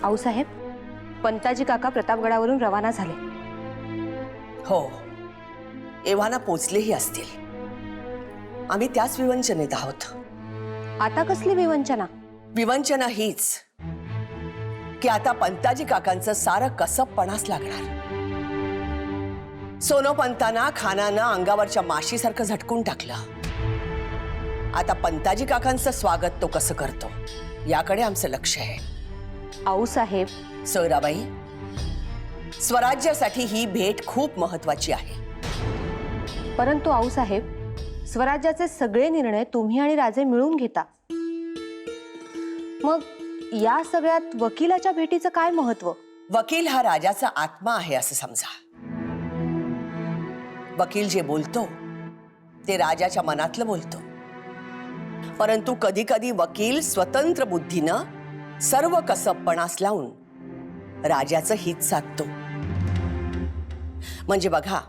आऊसाहेब, पंताजी काका प्रतापगडावरून रवाना झाले. हो, एव्हाना पोचलेही असतील. आम्ही त्याच विवंचनेत आहोत. आता कसली विवंचना? विवंचना हीच की आता पंताजी काकांचं सारं कसब पणास लागणार. सोनोपंतांना खानानं अंगावरच्या माशीसारखं झटकून टाकलं. आता पंताजी काकांचं स्वागत तो कसं करतो याकडे आमचं लक्ष आहे. आऊसाहेब, सोयराबाई, स्वराज्यासाठी ही भेट खूप महत्वाची आहे. परंतु आऊसाहेब, स्वराज्याचे सगळे निर्णय तुम्ही आणि राजे मिळून घेता. मग या सगळ्यात वकिलाच्या भेटीचं काय महत्व? वकील हा राजाचा आत्मा आहे असं समजा. वकील जे बोलतो ते राजाच्या मनातलं बोलतो. परंतु कधी कधी वकील स्वतंत्र बुद्धीनं सर्व कसबपणास लावून राजाचं हित साधतो. म्हणजे बघा,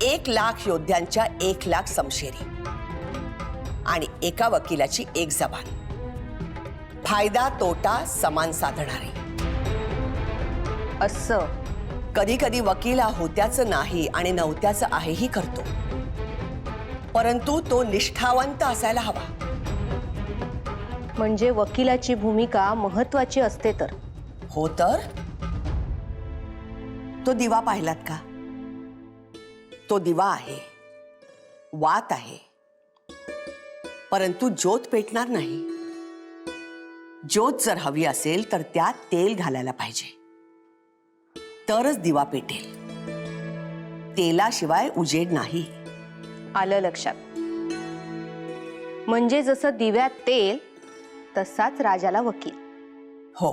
1,00,000 योद्ध्यांच्या 1,00,000 समशेरी आणि एका वकिलाची एक जबान. फायदा तोटा समान साधणारे. असं कधी कधी वकील हा होत्याचं नाही आणि नव्हत्याचं आहेही करतो. परंतु तो निष्ठावंत असायला हवा. म्हणजे वकिलाची भूमिका महत्वाची असते तर? हो तर. तो दिवा पाहिलात का? तो दिवा आहे, वात आहे, परंतु ज्योत पेटणार नाही. ज्योत जर हवी असेल तर त्यात तेल घालायला पाहिजे, तरच दिवा पेटेल. तेलाशिवाय उजेड नाही. आलं लक्षात. म्हणजे जसं दिव्यात तेल तसाच राजाला वकील. हो.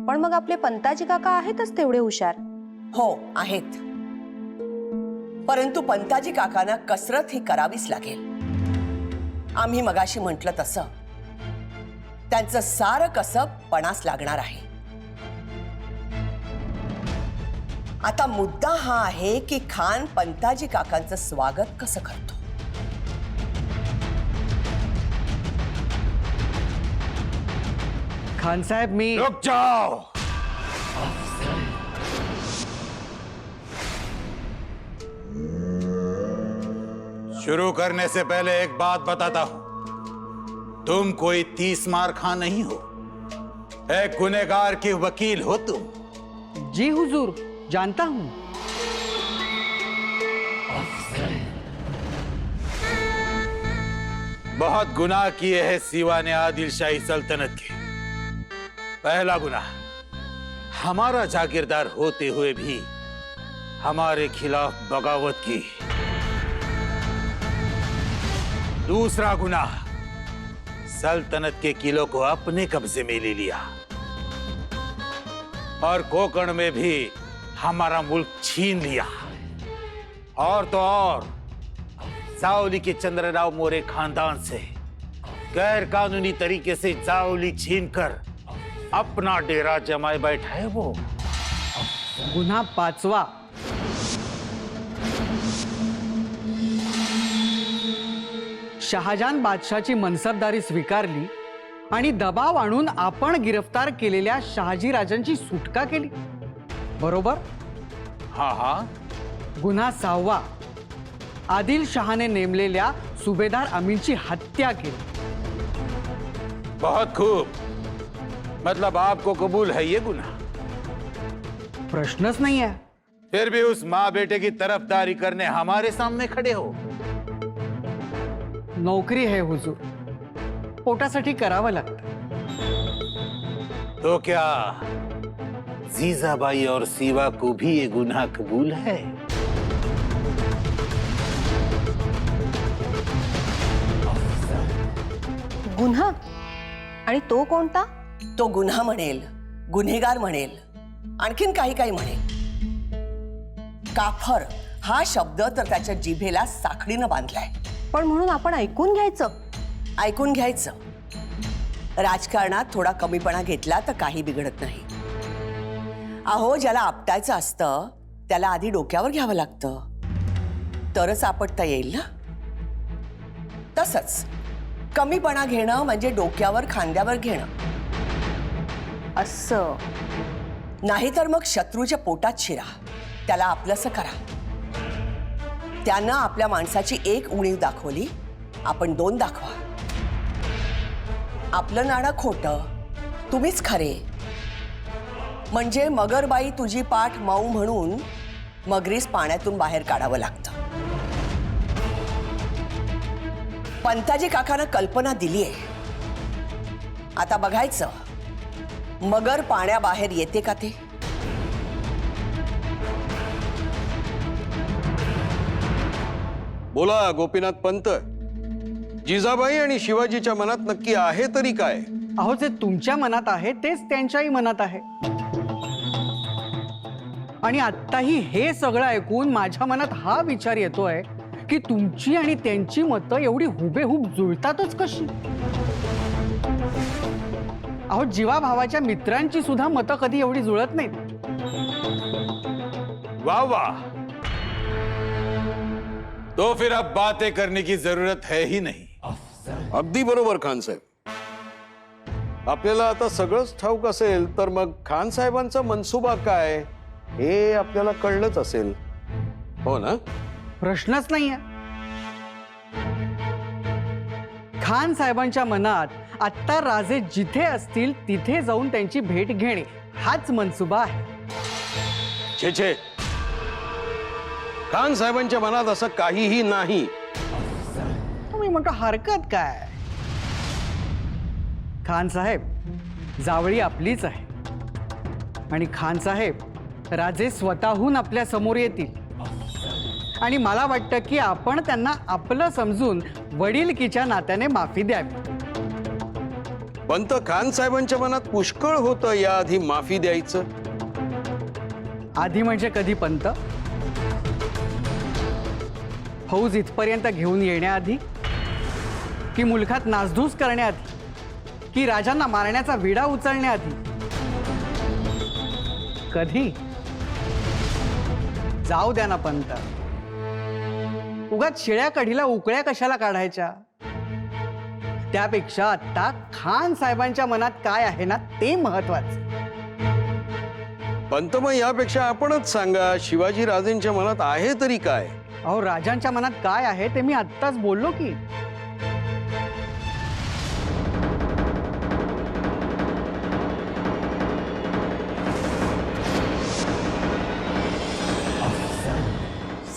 पण मग आपले पंताजी काका आहेतच तेवढे हुशार. हो आहेत, परंतु पंताजी काकांना कसरत ही करावीच लागेल. आम्ही मगाशी म्हटलं तसं त्यांचं सारं कसब पणास लागणार आहे. आता मुद्दा हा आहे की खान पंताजी काकांचं स्वागत कसं करतो. खान साहब, मी रुक जाओ. शुरू करने से पहले एक बात बताता हूं. तुम कोई 30 मार खां नहीं हो. एक गुनहगार की वकील हो तुम. जी हुजूर, जानता हूं. बहुत गुनाह किए हैं सीवा ने आदिल शाही सल्तनत के. पहला गुनाह, हमारा जागीरदार होते हुए भी हमारे खिलाफ बगावत की. दूसरा गुनाह, सल्तनत के किलों को अपने कब्जे में ले लिया और कोकण में भी हमारा मुल्क छीन लिया. और तो और जावली के चंद्रराव मोरे खानदान से गैर कानूनी तरीके से जावली छीनकर अपना डेरा जमाए बैठा है वो. गुन्हा 5वा, शहाजहान बादशाची मनसबदारी स्वीकारली आणि दबाव आणून आपण गिरफ्तार केलेल्या शहाजी राजांची सुटका केली. बरोबर? हाँ हाँ. गुन्हा 6वा, आदिल शहाने नेमलेल्या सुभेदार अमीनची हत्या केली. बहुत खूब. मतलब आपको कबूल है ये गुनाह? प्रश्नच नाही आहे. फिर भी उस माँ बेटे की तरफदारी करने हमारे सामने खड़े हो. नौकरी है हुजूर, पोटासाठी करावं लागतं. तो क्या जीजाबाई और सीवा को भी ये गुनाह कबूल है? गुन्हा? आणि तो कोणता? तो गुन्हा म्हणेल, गुन्हेगार म्हणेल, आणखीन काही काही म्हणेल. काफर हा शब्द तर त्याच्या जिभेला साखळीनं बांधलाय. पण म्हणून आपण ऐकून घ्यायचं. ऐकून घ्यायचं. राजकारणात थोडा कमीपणा घेतला तर काही बिघडत नाही. अहो, ज्याला आपटायचं असतं त्याला आधी डोक्यावर घ्यावं लागतं, तरच आपटता येईल ना. तसंच कमीपणा घेणं म्हणजे डोक्यावर खांद्यावर घेणं. असं. नाहीतर मग शत्रूच्या पोटात शिरा, त्याला आपलंसं करा. त्यानं आपल्या माणसाची एक उणीव दाखवली, आपण 2 दाखवा. आपलं नाणं खोटं, तुम्हीच खरे. म्हणजे मगरबाई तुझी पाठ मऊ म्हणून मगरीस पाण्यातून बाहेर काढावं लागतं. पंताजी काकानं कल्पना दिलीये, आता बघायचं मगर पाण्याबाहेर येते का ते. बोला गोपीनाथ पंत, जिजाबाई आणि शिवाजीच्या मनात नक्की आहे तरी काय? अहो, जे तुमच्या मनात आहे तेच त्यांच्याही मनात आहे. आणि आत्ताही हे सगळं ऐकून माझ्या मनात हा विचार येतोय की तुमची आणि त्यांची मतं एवढी हुबेहूब जुळतातच कशी. अहो, जीवाभावाच्या मित्रांची सुद्धा मतं कधी एवढी जुळत नाहीत. वाह वाह, तो फिर अब बातें करने की जरूरत है ही नहीं. अगदी बरोबर खान साहेब. आपल्याला आता सगळंच ठाऊक असेल तर मग खान साहेबांचा मनसुबा काय हे आपल्याला कळलंच असेल, हो ना? प्रश्नच नाहीये. खान साहेबांच्या मनात आत्ता राजे जिथे असतील तिथे जाऊन त्यांची भेट घेणे हाच मनसुबा आहे. छे छे, खान साहेबांच्या मनात असं काहीही नाही. मी म्हणतो हरकत काय. खान साहेब, जावळी आपलीच आहे आणि खान साहेब राजे स्वतःहून आपल्या समोर येतील आणि मला वाटतं की आपण त्यांना आपलं समजून वडिलकीच्या नात्याने माफी द्यावी. पंत, खान साहेबांच्या मनात पुष्कळ होतं याआधी माफी द्यायचं. आधी म्हणजे कधी पंत? फौज इथपर्यंत घेऊन येण्याआधी, की मुलखात नासधूस करण्याआधी, की राजांना मारण्याचा विडा उचलण्याआधी? कधी? जाऊ द्या ना पंत, उगाच शिळ्या कढीला उकळ्या कशाला काढायच्या. त्यापेक्षा आता खान साहेबांच्या मनात काय आहे ना ते महत्वाचं. पंत, मग यापेक्षा आपणच सांगा, शिवाजी राजेंच्या मनात आहे तरी काय? अहो, राजांच्या मनात काय आहे ते मी आत्ताच बोललो की.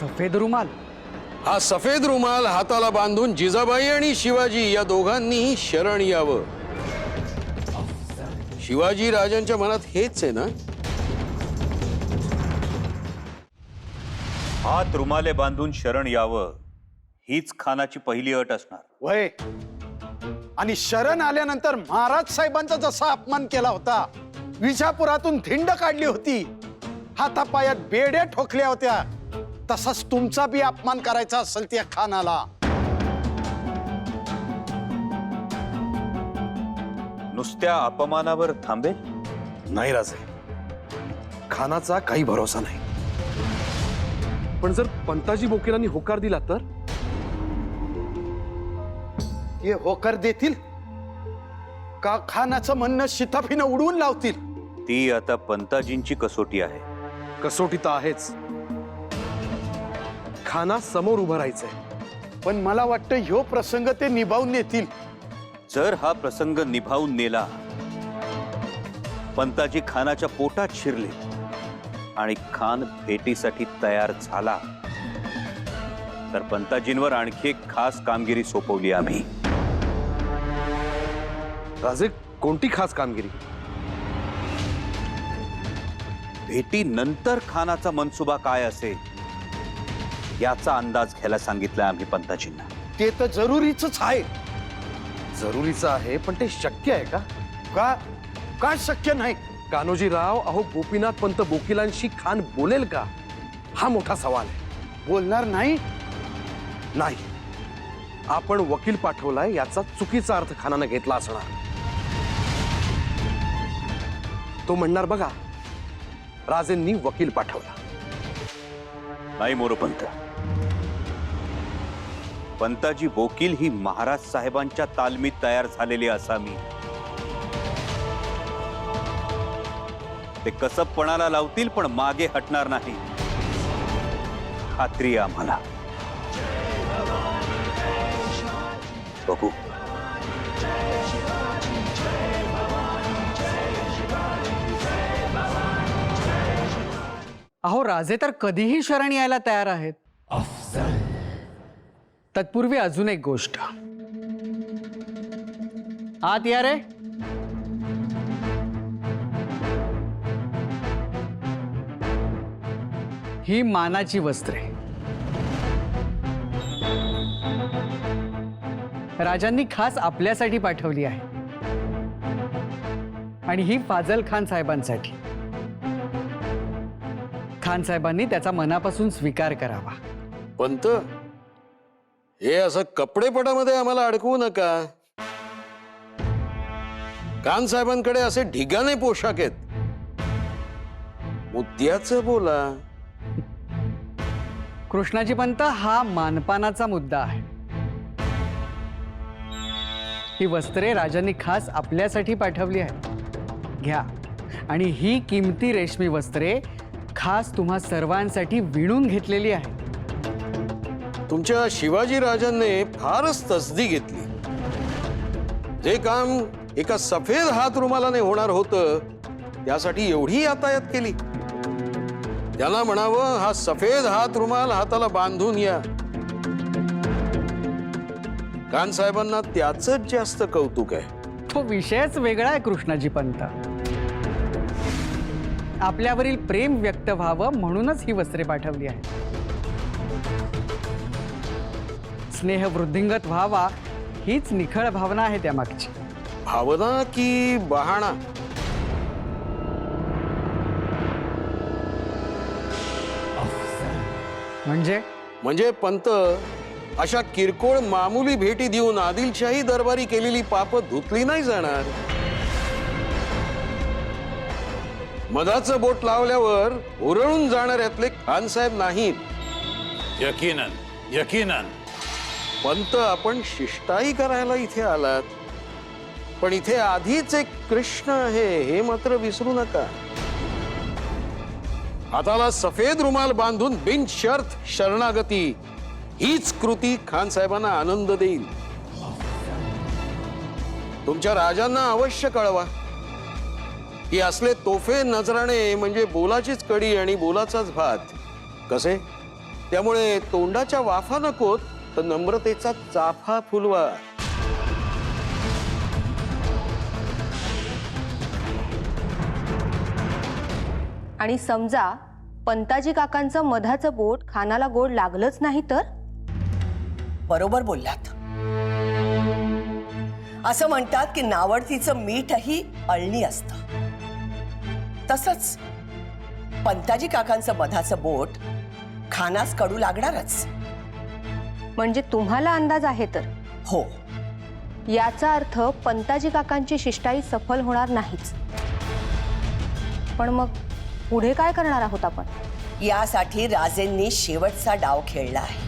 सफेद रुमाल. हा सफेद रुमाल हाताला बांधून जिजाबाई आणि शिवाजी या दोघांनी शरण यावं. शिवाजी राजांच्या मनात हेच आहे ना? हात रुमाले बांधून शरण यावं हीच खानाची पहिली अट असणार. वय आणि शरण आल्यानंतर महाराज साहेबांचा जसा अपमान केला होता, विजापुरातून धिंड काढली होती, हातापायात बेड्या ठोकल्या होत्या, तसाच तुमचा बी अपमान करायचा असेल त्या खानाला. नुसत्या अपमानावर थांबेल? नाही राजे, खानाचा काही भरोसा नाही. पण जर पंताजी बोकीलांनी होकार दिला तर? हे होकार देतील का खानाचं म्हणणं शिताफीनं उडवून लावतील? ती आता पंताजींची कसोटी आहे. कसोटी तर आहेच. खाना समोर उभं राहायचंय. पण मला वाटतं ह्यो प्रसंग ते निभावून नेतील. जर हा प्रसंग निभावून नेला, पंताजी खानाच्या पोटात शिरले आणि खान भेटीसाठी तयार झाला, तर पंताजींवर आणखी एक खास कामगिरी सोपवली आम्ही. राजे, कोणती खास कामगिरी? भेटीनंतर खानाचा मनसुबा काय असेल याचा अंदाज घ्यायला सांगितलं आम्ही पंताजींना. ते तर जरुरीच आहे. जरुरीचं आहे, पण ते शक्य आहे का? का का शक्य नाही? कान्होजीराव, अहो गोपीनाथ पंत बोकीलांशी खान बोलेल का हा मोठा सवाल आहे. बोलणार नाही? नाही. आपण वकील पाठवलाय याचा चुकीचा अर्थ खानानं घेतला असणार. तो म्हणणार, बघा राजेंनी वकील पाठवला. नाही मोरोपंत, पंताजी वकील ही महाराज साहेबांच्या तालमीत तयार झालेली असावी. ते कसबपणाला लावतील पण मागे हटणार नाही, खात्री आहे आम्हाला. बघू. अहो राजे तर कधीही शरण यायला तयार आहेत. तत्पूर्वी अजून एक गोष्ट. आत या रे. ही मानाची वस्त्रे राजांनी खास आपल्यासाठी पाठवली आहे आणि ही फाजल खान साहेबांसाठी. खान साहेबांनी त्याचा मनापासून स्वीकार करावा. पंत, हे असं कपडेपटामध्ये आम्हाला अडकवू नका. खान साहेबांकडे असे ढिगाने पोशाख आहेत. मुद्द्याचं बोला. कृष्णाजी पंत, हा मानपानाचा मुद्दा आहे. ही वस्त्रे राजांनी खास आपल्यासाठी पाठवली आहेत. घ्या. आणि ही किमती रेशमी वस्त्रे खास तुम्हा सर्वांसाठी विणून घेतलेली आहे. तुमच्या शिवाजी राजांनी फारच तसदी घेतली. जे काम एका सफेद हात रुमालाने होणार होतं त्यासाठी एवढी यातायात केली. त्यांना म्हणावं, हा सफेद हात रुमाल हाताला बांधून या. खान साहेबांना त्याचंच जास्त कौतुक आहे. तो विषयच वेगळा आहे कृष्णाजी पंत. आपल्यावरील प्रेम व्यक्त व्हावं म्हणूनच ही वस्त्रे पाठवली आहे. स्नेह वृद्धिंगत व्हावा हीच निखळ भावना आहे त्यामागची. भावना की बहाणा? म्हणजे पंत, अशा किरकोळ मामूली भेटी देऊन आदिलशाही दरबारी केलेली पाप धुतली नाही जाणार. मधाचं बोट लावल्यावर उरळून जाणाऱ्यातले खान साहेब नाहीत. यकीनन, यकीनन. पंत, आपण शिष्टाई करायला इथे आलात, पण इथे आधीच एक कृष्ण आहे हे मात्र विसरू नका. हाताला सफेद रुमाल बांधून बिनशर्त शरणागती हीच कृती खान साहेबांना आनंद देईल. तुमच्या राजांना अवश्य कळवा की असले तोफे नजराणे म्हणजे बोलाचीच कडी आणि बोलाचाच भात. कसे? त्यामुळे तोंडाच्या वाफा नकोत तर नम्रतेचा चाफा फुलवा. आणि समजा पंताजी काकांचं मधाचं बोट खानाला गोड लागलंच नाही तर? बरोबर बोललात. असं म्हणतात की नावडतीचं मीठही अळणी असतं. तसंच पंताजी काकांचं मधाचं बोट खानास कडू लागणारच. म्हणजे तुम्हाला अंदाज आहे तर? हो. याचा अर्थ पंताजी काकांची शिष्टाई सफल होणार नाहीच. पण मग पुढे काय करणार आहोत आपण? यासाठी राजेंनी शेवटचा डाव खेळला आहे.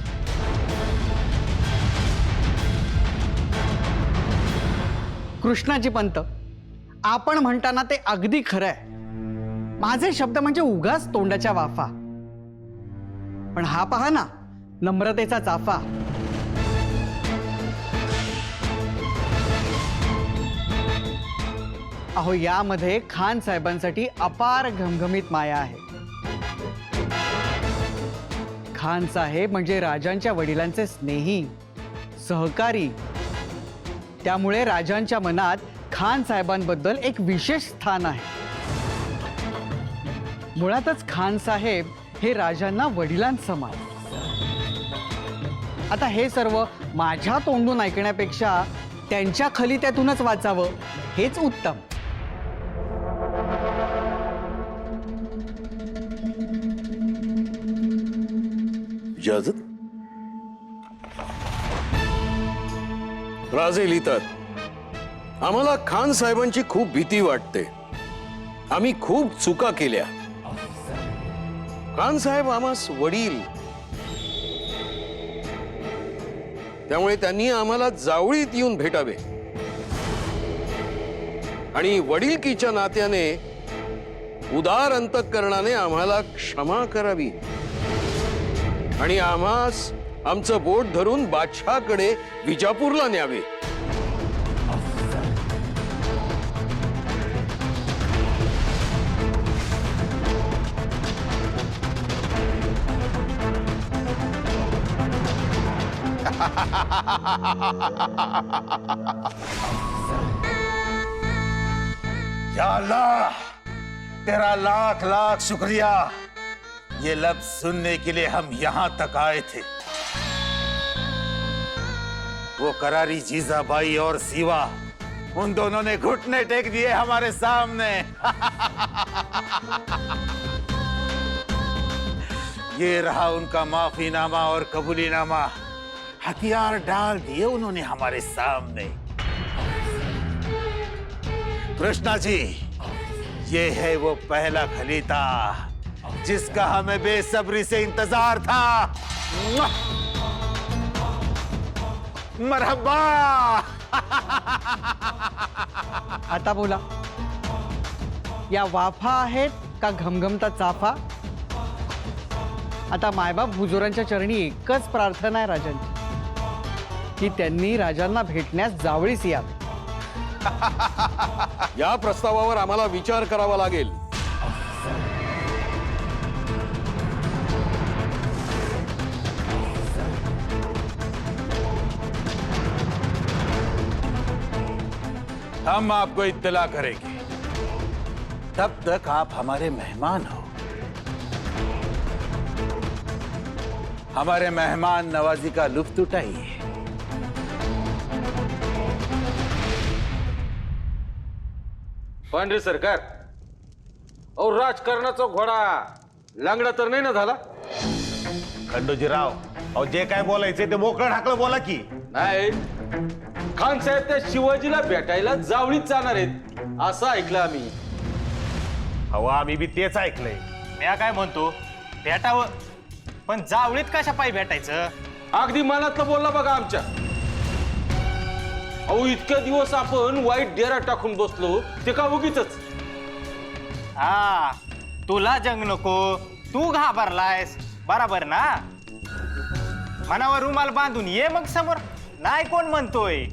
कृष्णाजी पंत, आपण म्हणताना ते अगदी खरं आहे. माझे शब्द म्हणजे उगाच तोंडाच्या वाफा. पण हा पहा ना, नम्रतेचा चाफा. अहो, यामध्ये खान साहेबांसाठी अपार घमघमीत माया आहे. खान साहेब म्हणजे राजांच्या वडिलांचे स्नेही, सहकारी. त्यामुळे राजांच्या मनात खान साहेबांबद्दल एक विशेष स्थान आहे. मुळातच खान साहेब हे राजांना वडिलांसमान. आता हे सर्व माझ्या तोंडून ऐकण्यापेक्षा त्यांच्या खलित्यातूनच वाचावं हेच उत्तम. इजाजत? राजे लिहितात, आम्हाला खान साहेबांची खूप भीती वाटते. आम्ही खूप चुका केल्या. खान साहेब आम्हास वडील, त्यामुळे त्यांनी आम्हाला जावळीत येऊन भेटावे आणि वडीलकीच्या नात्याने उदार अंतःकरणाने आम्हाला क्षमा करावी आणि आम्हास आमचं बोट धरून बादशाहकडे विजापूरला न्यावे. या अल्लाह, तेरा लाख लाख शुक्रिया. ये लफ्ज सुनने के लिए हम यहां तक आए थे. वो करारी जीजाबाई और सीवा, उन दोनों ने घुटने टेक दिए हमारे सामने. ये रहा उनका माफीनामा और कबूलीनामा. हथियार डाल दिए उन्होंने हमारे सामने. कृष्णा जी, ये है वो पहला खलीता जिसका हमें बेसब्री से इंतजार था. मरहबा. आता बोला, या वाफा आहेत का घमघमता चाफा? आता मायबाप हुजुरांच्या चरणी एकच प्रार्थना आहे राजांची, की त्यांनी राजांना भेटण्यास जावळीस यावे. या प्रस्तावावर आम्हाला विचार करावा लागेल. हम आपको इत्तला करेंगे. तब तक आप हमारे मेहमान हो. हमारे मेहमान नवाजी का लुत्फ उठाइए. पांढरे सरकार, अहो राजकारणाचा घोडा लांगडा तर नाही ना झाला? खंडोजीराव, अहो जे काय बोलायचे ते मोकळं ढाकलं बोला की. नाही, खान साहेब त्या शिवाजीला भेटायला जावळीत जाणार आहेत असं ऐकलं आम्ही. अहो आम्ही बी तेच ऐकलंय. मी काय म्हणतो, भेटावं, पण जावळीत कशा पायी भेटायचं? अगदी मनातलं बोलला बघा आमच्या. अहो इतक्या दिवस आपण वाईट डेरा टाकून बसलो ते का उगीच? हा, तुला जंग नको, तू घाबरलायस, बराबर ना? मनावर रुमाल बांधून ये मग समोर. नाही कोण म्हणतोय?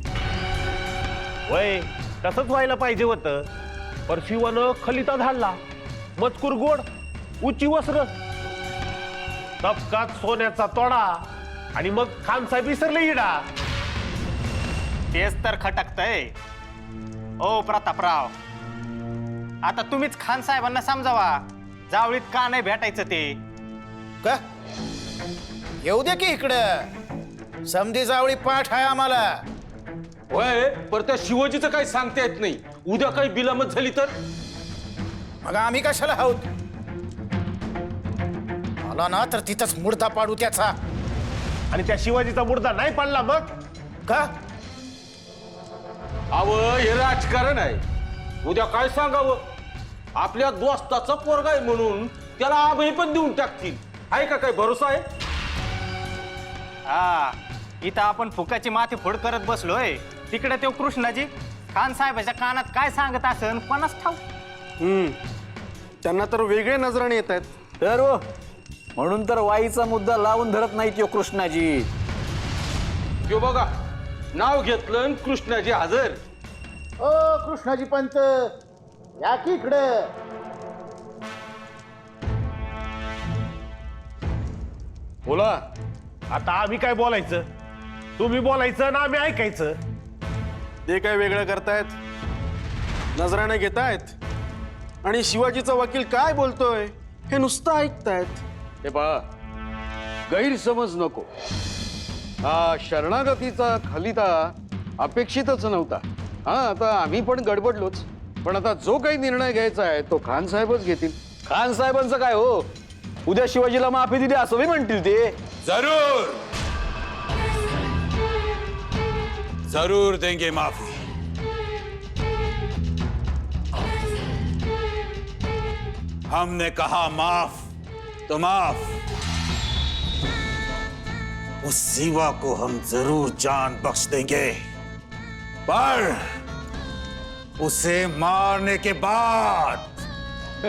वय तसंच व्हायला पाहिजे होतं. पर शिवानं खलिता धाडला, मजकूर गोड, उची वस्त्र, तपकात सोन्याचा तोडा, आणि मग खानसाहेब विसरले इडा. तेच तर खटकतय. ओ प्रतापराव, आता तुम्हीच खान साहेबांना समजावा, जावळीत का नाही भेटायचं ते. का येऊ दे की इकडं, समधी जावळी पाठ आहे आम्हाला. होय, पर त्या शिवाजीचं काही सांगता येत नाही. उद्या काही बिलामत झाली तर मग आम्ही कशाला आहोत? आला ना तर तिथंच मुर्दा पाडू त्याचा. आणि त्या शिवाजीचा मुर्दा नाही पडला मग का? अव हे राजकारण आहे. उद्या काय सांगावं? आपल्या दोस्ताचा पोरगा आहे म्हणून त्याला आम्ही पण देऊन टाकतील. आहे का काही भरोसा आहे? हा, इथं आपण फुकाची माती फोड करत बसलोय, तिकडे तो कृष्णाजी खान साहेबाच्या कानात काय सांगत असन कोणास ठाऊक. त्यांना तर वेगळे नजराने येत आहेत. तर म्हणून तर वाईचा मुद्दा लावून धरत नाही तो कृष्णाजी. तो बघा, नाव घेतलं आणि कृष्णाजी हजर. ओ कृष्णाजी पंत, या की इकडं. बोला. आता आम्ही काय बोलायचं? तुम्ही बोलायचं ना आम्ही ऐकायचं. ते काय वेगळं करतायत, नजराने घेतायत, आणि शिवाजीचा वकील काय बोलतोय हे नुसतं ऐकतायत. हे पहा, गैरसमज नको. हा शरणागतीचा खलिता अपेक्षितच नव्हता. हा, आता आम्ही पण गडबडलोच. पण आता जो काही निर्णय घ्यायचा आहे तो खान साहेबच घेतील. खान साहेबांचं काय हो, उद्या शिवाजीला माफी दिली असं बी म्हणतील ते. जरूर जरूर देंगे माफी. हमने कहा माफ तो माफ. उस सीवा को हम जरूर जान बख्श देंगे, पर उसे मारने के बाद